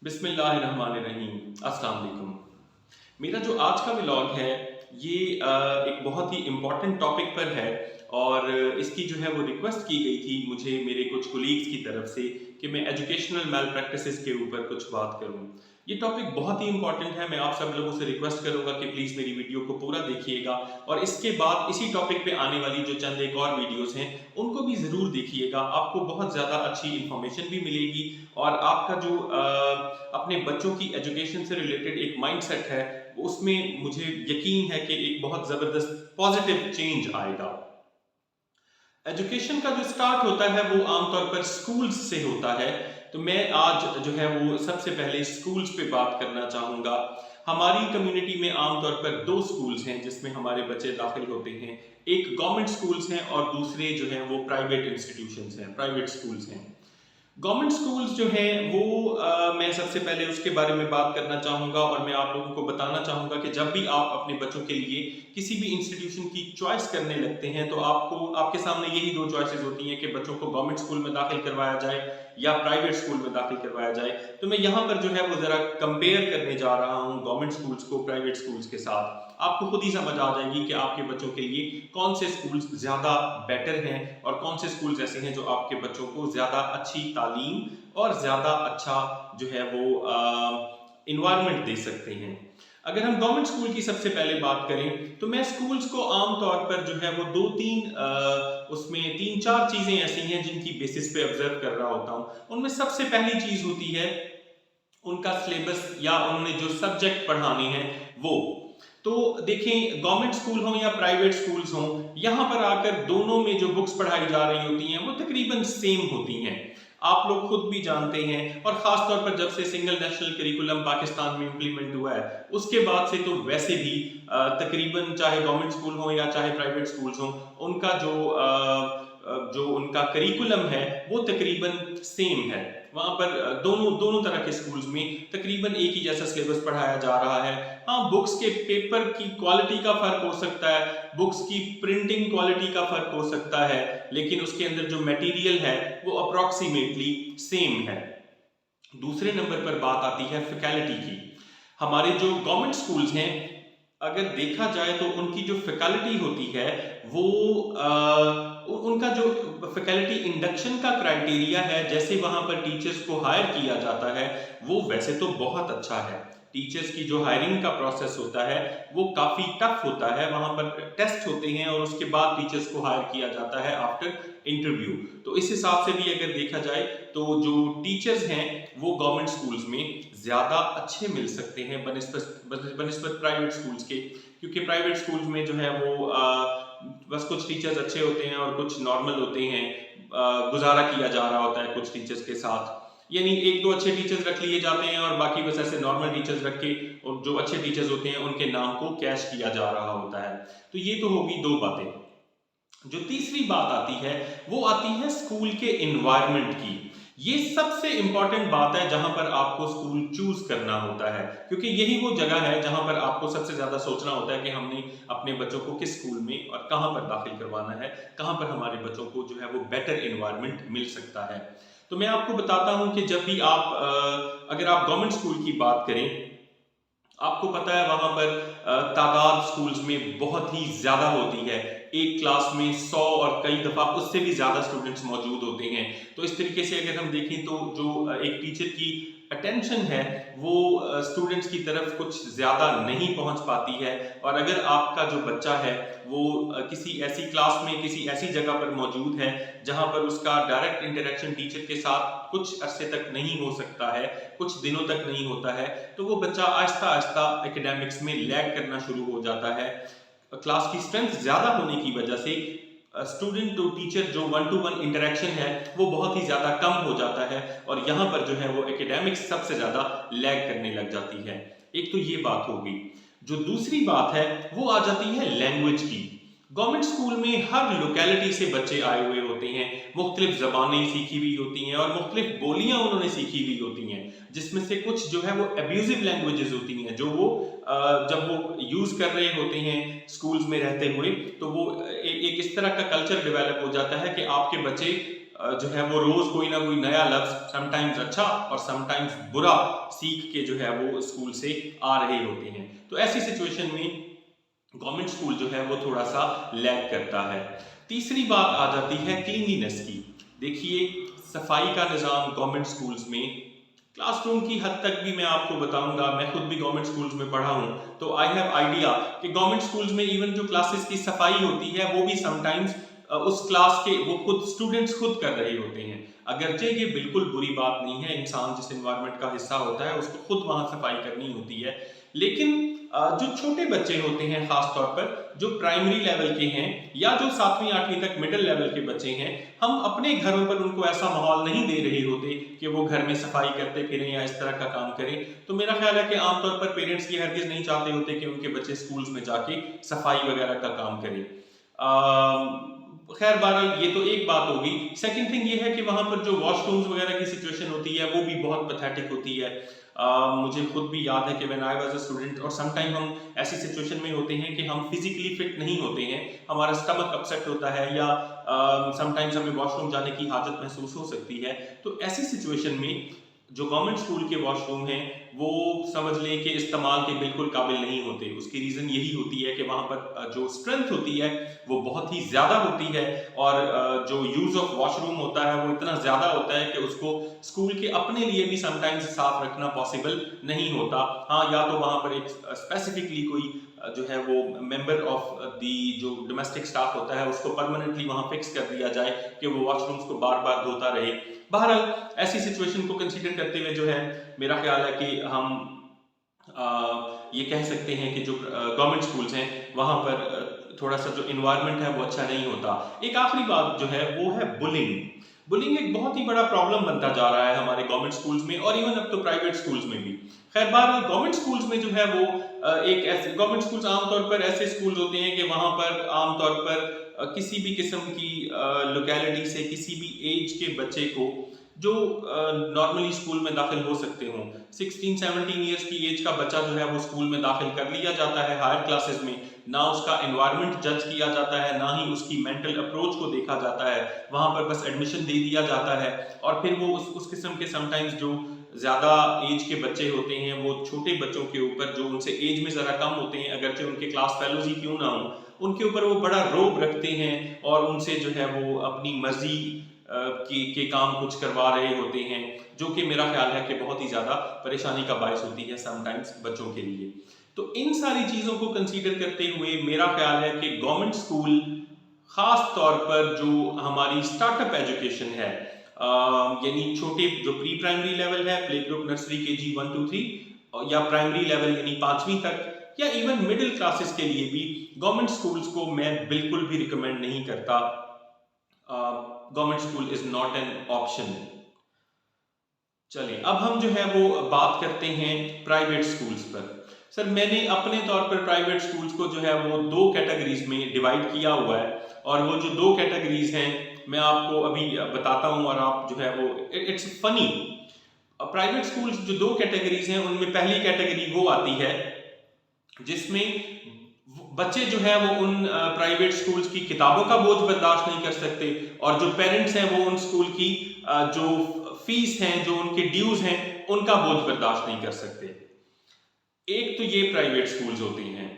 बिस्मिल्लाहिर्रहमानिर्रहीम। अस्सलाम वालेकुम। मेरा जो आज का व्लॉग है ये एक बहुत ही इम्पोर्टेंट टॉपिक पर है और इसकी जो है वो रिक्वेस्ट की गई थी मुझे मेरे कुछ कोलीग्स की तरफ से कि मैं एजुकेशनल मैल प्रैक्टिसेस के ऊपर कुछ बात करूं। ये टॉपिक बहुत ही इम्पोर्टेंट है। मैं आप सब लोगों से रिक्वेस्ट करूंगा कि प्लीज़ मेरी वीडियो को पूरा देखिएगा और इसके बाद इसी टॉपिक पे आने वाली जो चंद एक और वीडियोस हैं उनको भी ज़रूर देखिएगा। आपको बहुत ज़्यादा अच्छी इन्फॉर्मेशन भी मिलेगी और आपका जो अपने बच्चों की एजुकेशन से रिलेटेड एक माइंडसेट है उसमें मुझे यकीन है कि एक बहुत ज़बरदस्त पॉजिटिव चेंज आएगा। एजुकेशन का जो स्टार्ट होता है वो आमतौर पर स्कूल्स से होता है। तो मैं आज जो है वो सबसे पहले स्कूल्स पे बात करना चाहूँगा। हमारी कम्युनिटी में आमतौर पर दो स्कूल्स हैं जिसमें हमारे बच्चे दाखिल होते हैं। एक गवर्नमेंट स्कूल्स हैं और दूसरे जो हैं वो प्राइवेट इंस्टीट्यूशंस हैं, प्राइवेट स्कूल्स हैं। गवर्नमेंट स्कूल्स जो हैं वो मैं सबसे पहले उसके बारे में बात करना चाहूँगा और मैं आप लोगों को बताना चाहूँगा कि जब भी आप अपने बच्चों के लिए किसी भी इंस्टीट्यूशन की चॉइस करने लगते हैं तो आपको आपके सामने यही दो चॉइसेस होती हैं कि बच्चों को गवर्नमेंट स्कूल में दाखिल करवाया जाए या प्राइवेट स्कूल में दाखिल करवाया जाए। तो मैं यहाँ पर जो है वो ज़रा कंपेयर करने जा रहा हूँ गवर्नमेंट स्कूल्स को प्राइवेट स्कूल्स के साथ। आपको खुद ही समझ आ जाएगी कि आपके बच्चों के लिए कौन से स्कूल्स ज़्यादा बेटर हैं और कौन से स्कूल्स ऐसे हैं जो आपके बच्चों को ज़्यादा अच्छी तालीम और ज़्यादा अच्छा जो है वो इन्वायरमेंट दे सकते हैं। अगर हम गवर्नमेंट स्कूल की सबसे पहले बात करें तो मैं स्कूल्स को आमतौर पर जो है वो दो तीन उसमें तीन चार चीज़ें ऐसी हैं जिनकी बेसिस पे ऑब्जर्व कर रहा होता हूँ। उनमें सबसे पहली चीज़ होती है उनका सिलेबस या उन्होंने जो सब्जेक्ट पढ़ाने हैं वो। तो देखें गवर्नमेंट स्कूल हों या प्राइवेट स्कूल्स हों, यहाँ पर आकर दोनों में जो बुक्स पढ़ाई जा रही होती हैं वो तकरीबन सेम होती हैं। आप लोग खुद भी जानते हैं और ख़ास तौर पर जब से सिंगल नेशनल करिकुलम पाकिस्तान में इम्प्लीमेंट हुआ है उसके बाद से तो वैसे भी तकरीबन चाहे गवर्नमेंट स्कूल हो या चाहे प्राइवेट स्कूल्स हों उनका जो उनका करिकुलम है वो तकरीबन सेम है। वहाँ पर दोनों दोनों तरह के स्कूल्स में तकरीबन एक ही जैसा सिलेबस पढ़ाया जा रहा है। हाँ, बुक्स के पेपर की क्वालिटी का फ़र्क हो सकता है, बुक्स की प्रिंटिंग क्वालिटी का फ़र्क हो सकता है, लेकिन उसके अंदर जो मटेरियल है वो अप्रॉक्सीमेटली सेम है। दूसरे नंबर पर बात आती है फैकल्टी की। हमारे जो गवर्नमेंट स्कूल्स हैं अगर देखा जाए तो उनकी जो फैकल्टी होती है वो उनका जो फैकल्टी इंडक्शन का क्राइटेरिया है जैसे वहाँ पर टीचर्स को हायर किया जाता है वो वैसे तो बहुत अच्छा है। टीचर्स की जो हायरिंग का प्रोसेस होता है वो काफ़ी टफ होता है। वहाँ पर टेस्ट होते हैं और उसके बाद टीचर्स को हायर किया जाता है आफ्टर इंटरव्यू। तो इस हिसाब से भी अगर देखा जाए तो जो टीचर्स हैं वो गवर्नमेंट स्कूल्स में ज़्यादा अच्छे मिल सकते हैं बनिस्बत प्राइवेट स्कूल्स के, क्योंकि प्राइवेट स्कूल्स में जो है वो बस कुछ टीचर्स अच्छे होते हैं और कुछ नॉर्मल होते हैं। गुजारा किया जा रहा होता है कुछ टीचर्स के साथ, यानी एक दो अच्छे टीचर्स रख लिए जाते हैं और बाकी बस ऐसे नॉर्मल टीचर्स रख के और जो अच्छे टीचर्स होते हैं उनके नाम को कैश किया जा रहा होता है। तो ये तो होगी दो बातें। जो तीसरी बात आती है वो आती है स्कूल के इन्वायरमेंट की। ये सबसे इंपॉर्टेंट बात है जहां पर आपको स्कूल चूज करना होता है, क्योंकि यही वो जगह है जहां पर आपको सबसे ज्यादा सोचना होता है कि हमने अपने बच्चों को किस स्कूल में और कहां पर दाखिल करवाना है, कहां पर हमारे बच्चों को जो है वो बेटर इन्वायरमेंट मिल सकता है। तो मैं आपको बताता हूं कि जब भी आप अगर आप गवर्नमेंट स्कूल की बात करें, आपको पता है वहां पर तादाद स्कूल्स में बहुत ही ज्यादा होती है। एक क्लास में 100 और कई दफा उससे भी ज्यादा स्टूडेंट्स मौजूद होते हैं। तो इस तरीके से अगर हम देखें तो जो एक टीचर की अटेंशन है वो स्टूडेंट्स की तरफ कुछ ज्यादा नहीं पहुंच पाती है। और अगर आपका जो बच्चा है वो किसी ऐसी क्लास में किसी ऐसी जगह पर मौजूद है जहां पर उसका डायरेक्ट इंटरेक्शन टीचर के साथ कुछ अरसे तक नहीं हो सकता है, कुछ दिनों तक नहीं होता है, तो वो बच्चा आहिस्ता आहिस्ता एकेडमिक्स में लैग करना शुरू हो जाता है। क्लास की स्ट्रेंथ ज्यादा होने की वजह से स्टूडेंट टू टीचर जो वन टू वन इंटरेक्शन है वो बहुत ही ज्यादा कम हो जाता है और यहाँ पर जो है वो एकेडमिक्स सबसे ज्यादा लैग करने लग जाती है। एक तो ये बात होगी। जो दूसरी बात है वो आ जाती है लैंग्वेज की। गवर्नमेंट स्कूल में हर लोकेलिटी से बच्चे आए हुए होते हैं, मुख्तलिफ जबानें सीखी हुई होती हैं और मुख्तलिफ बोलियां उन्होंने सीखी हुई होती हैं, जिसमें से कुछ जो है वो एब्यूजिव लैंग्वेजेस होती हैं जो वो जब वो यूज कर रहे होते हैं स्कूल्स में रहते हुए तो वो एक इस तरह का कल्चर डेवलप हो जाता है कि आपके बच्चे जो है वो रोज कोई ना कोई नया लफ्ज, समटाइम्स अच्छा और समटाइम्स बुरा, सीख के जो है वो स्कूल से आ रहे होते हैं। तो ऐसी सिचुएशन में गवर्नमेंट स्कूल जो है वो थोड़ा सा लैग करता है। तीसरी बात आ जाती है क्लीनलीनेस की। देखिए, सफाई का निज़ाम गवर्नमेंट स्कूल्स में, क्लासरूम की हद तक भी मैं आपको बताऊंगा, मैं खुद भी गवर्नमेंट स्कूल्स में पढ़ा हूं, तो आई हैव आइडिया कि गवर्नमेंट स्कूल्स में इवन जो क्लासेस की सफाई होती है वो भी समटाइम्स उस क्लास के वो खुद स्टूडेंट्स खुद कर रहे होते हैं। अगरचे ये बिल्कुल बुरी बात नहीं है, इंसान जिस एनवायरनमेंट का हिस्सा होता है उसको खुद वहां सफाई करनी होती है, लेकिन जो छोटे बच्चे होते हैं, खास तौर पर जो प्राइमरी लेवल के हैं या जो 7वीं 8वीं तक मिडिल लेवल के बच्चे हैं, हम अपने घरों पर उनको ऐसा माहौल नहीं दे रहे होते कि वो घर में सफाई करते फिरें या इस तरह का काम करें। तो मेरा ख्याल है कि आमतौर पर पेरेंट्स ये हरगिज नहीं चाहते होते कि उनके बच्चे स्कूल्स में जाके सफाई वगैरह का काम करें। खैर बहरहाल ये तो एक बात होगी। सेकंड थिंग ये है कि वहां पर जो वॉशरूम्स वगैरह की सिचुएशन होती है वो भी बहुत पैथेटिक होती है। मुझे खुद भी याद है कि when I was a student, और समटाइम हम ऐसी सिचुएशन में होते हैं कि हम फिजिकली फिट नहीं होते हैं, हमारा स्टमक अपसेट होता है या समटाइम्स हमें वॉशरूम जाने की हाजत महसूस हो सकती है। तो ऐसी सिचुएशन में जो गवर्नमेंट स्कूल के वॉशरूम हैं वो समझ लें कि इस्तेमाल के बिल्कुल काबिल नहीं होते। उसकी रीज़न यही होती है कि वहाँ पर जो स्ट्रेंथ होती है वो बहुत ही ज़्यादा होती है, और जो यूज़ ऑफ वॉशरूम होता है वो इतना ज़्यादा होता है कि उसको स्कूल के अपने लिए भी समटाइम्स साफ रखना पॉसिबल नहीं होता। हाँ, या तो वहाँ पर एक स्पेसिफिकली कोई जो है वो मेंबर ऑफ दी जो डोमेस्टिक स्टाफ होता है उसको परमानेंटली वहाँ फिक्स कर दिया जाए कि वो वॉशरूम्स को बार बार धोता रहे। बहरहाल ऐसी सिचुएशन को कंसीडर करते हुए जो है मेरा ख्याल है कि हम ये कह सकते हैं कि जो गवर्नमेंट स्कूल्स हैं वहाँ पर थोड़ा सा जो इन्वायरमेंट है वो अच्छा नहीं होता। एक आखिरी बात जो है वो है बुलिंग। बुलिंग एक बहुत ही बड़ा प्रॉब्लम बनता जा रहा है हमारे गवर्नमेंट स्कूल्स में, और इवन अब तो प्राइवेट स्कूल्स में भी। खैर बहरहाल गवर्नमेंट स्कूल्स में जो है वो एक ऐसे गवर्नमेंट स्कूल्स आमतौर पर ऐसे स्कूल्स होते हैं कि वहाँ पर आमतौर पर किसी भी किस्म की लोकेलिटी से किसी भी एज के बच्चे को जो नॉर्मली स्कूल में दाखिल हो सकते हों, 16-17 ईयर्स की एज का बच्चा जो है वो स्कूल में दाखिल कर लिया जाता है हायर क्लासेस में। ना उसका एनवायरनमेंट जज किया जाता है, ना ही उसकी मेंटल अप्रोच को देखा जाता है, वहाँ पर बस एडमिशन दे दिया जाता है। और फिर वो उस किस्म के समटाइम्स जो ज़्यादा एज के बच्चे होते हैं वो छोटे बच्चों के ऊपर जो उनसे एज में ज़रा कम होते हैं, अगरचे उनके क्लास फेलोज ही क्यों ना हो, उनके ऊपर वो बड़ा रोब रखते हैं और उनसे जो है वो अपनी मर्जी के काम कुछ करवा रहे होते हैं, जो कि मेरा ख्याल है कि बहुत ही ज़्यादा परेशानी का बायस होती है समटाइम्स बच्चों के लिए। तो इन सारी चीज़ों को कंसीडर करते हुए मेरा ख्याल है कि गवर्नमेंट स्कूल खास तौर पर जो हमारी स्टार्टअप एजुकेशन है, यानी छोटे जो प्री प्राइमरी लेवल है, प्ले ग्रुप, नर्सरी, केजी 1 2 3, या प्राइमरी लेवल यानी 5वीं तक, या इवन मिडिल क्लासेस के लिए भी गवर्नमेंट स्कूल्स को मैं बिल्कुल भी रिकमेंड नहीं करता। Government school is not an option. चलिए अब हम जो है वो बात करते हैं प्राइवेट स्कूल्स पर। सर मैंने अपने तौर पर प्राइवेट स्कूल्स को जो है वो 2 कैटेगरीज में डिवाइड किया हुआ है, और वो जो 2 कैटेगरीज हैं मैं आपको अभी बताता हूं, और आप जो है वो इट्स फनी। प्राइवेट स्कूल्स जो 2 कैटेगरीज हैं उनमें पहली कैटेगरी वो आती है जिसमें बच्चे जो है वो उन प्राइवेट स्कूल्स की किताबों का बोझ बर्दाश्त नहीं कर सकते, और जो पेरेंट्स हैं वो उन स्कूल की जो फीस हैं, जो उनके ड्यूज हैं, उनका बोझ बर्दाश्त नहीं कर सकते। एक तो ये प्राइवेट स्कूल्स होते हैं।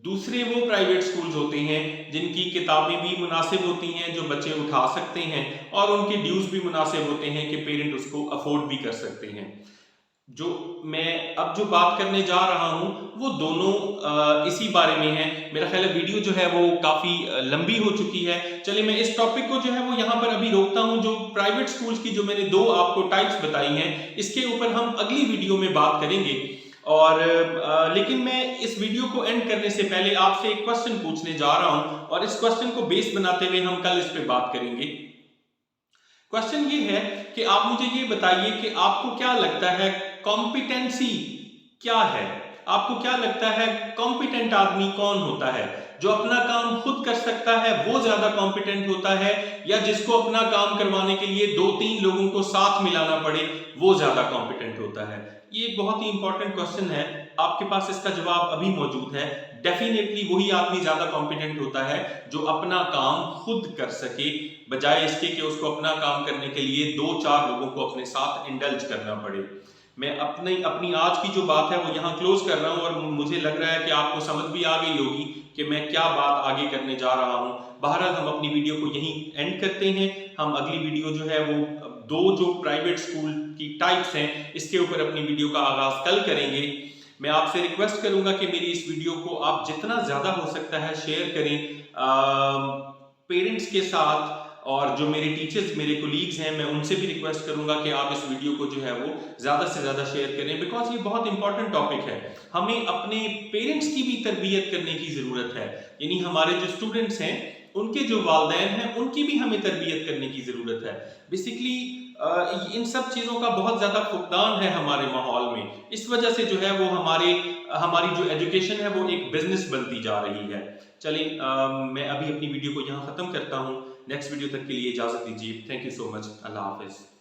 दूसरे वो प्राइवेट स्कूल्स होते हैं जिनकी किताबें भी मुनासिब होती हैं, जो बच्चे उठा सकते हैं, और उनके ड्यूज भी मुनासिब होते हैं कि पेरेंट उसको अफोर्ड भी कर सकते हैं। जो मैं अब जो बात करने जा रहा हूं वो दोनों इसी बारे में है। मेरा ख्याल है वीडियो जो है वो काफी लंबी हो चुकी है। चलिए मैं इस टॉपिक को जो है वो यहां पर अभी रोकता हूं। जो प्राइवेट स्कूल्स की जो मैंने 2 आपको टाइप्स बताई हैं, इसके ऊपर हम अगली वीडियो में बात करेंगे। और लेकिन मैं इस वीडियो को एंड करने से पहले आपसे एक क्वेश्चन पूछने जा रहा हूं, और इस क्वेश्चन को बेस बनाते हुए हम कल इस पे बात करेंगे। क्वेश्चन ये है कि आप मुझे ये बताइए कि आपको क्या लगता है कॉम्पिटेंसी क्या है? आपको क्या लगता है कॉम्पिटेंट आदमी कौन होता है? जो अपना काम खुद कर सकता है वो ज्यादा कॉम्पिटेंट होता है, या जिसको अपना काम करवाने के लिए 2-3 लोगों को साथ मिलाना पड़े वो ज्यादा कॉम्पिटेंट होता है? ये एक बहुत ही इंपॉर्टेंट क्वेश्चन है, आपके पास इसका जवाब अभी मौजूद है। डेफिनेटली वही आदमी ज्यादा कॉम्पिटेंट होता है जो अपना काम खुद कर सके, बजाय इसके कि उसको अपना काम करने के लिए 2-4 लोगों को अपने साथ इंडल्ज करना पड़े। मैं अपनी आज की जो बात है वो यहाँ क्लोज कर रहा हूँ, और मुझे लग रहा है कि आपको समझ भी आ गई होगी कि मैं क्या बात आगे करने जा रहा हूँ। बहरहाल हम अपनी वीडियो को यहीं एंड करते हैं। हम अगली वीडियो जो है वो दो जो प्राइवेट स्कूल की टाइप्स हैं इसके ऊपर अपनी वीडियो का आगाज कल करेंगे। मैं आपसे रिक्वेस्ट करूंगा कि मेरी इस वीडियो को आप जितना ज्यादा हो सकता है शेयर करें पेरेंट्स के साथ, और जो मेरे टीचर्स मेरे कोलीग्स हैं मैं उनसे भी रिक्वेस्ट करूंगा कि आप इस वीडियो को जो है वो ज्यादा से ज्यादा शेयर करें, बिकॉज ये बहुत इंपॉर्टेंट टॉपिक है। हमें अपने पेरेंट्स की भी तरबियत करने की जरूरत है, यानी हमारे जो स्टूडेंट्स हैं उनके जो वालिदैन हैं उनकी भी हमें तरबियत करने की जरूरत है। बेसिकली इन सब चीजों का बहुत ज्यादा फुकदान है हमारे माहौल में, इस वजह से जो है वो हमारी जो एजुकेशन है वो एक बिजनेस बनती जा रही है। चलिए मैं अभी अपनी वीडियो को यहाँ खत्म करता हूँ। नेक्स्ट वीडियो तक के लिए इजाजत दीजिए। Thank you so much. Allah Hafiz.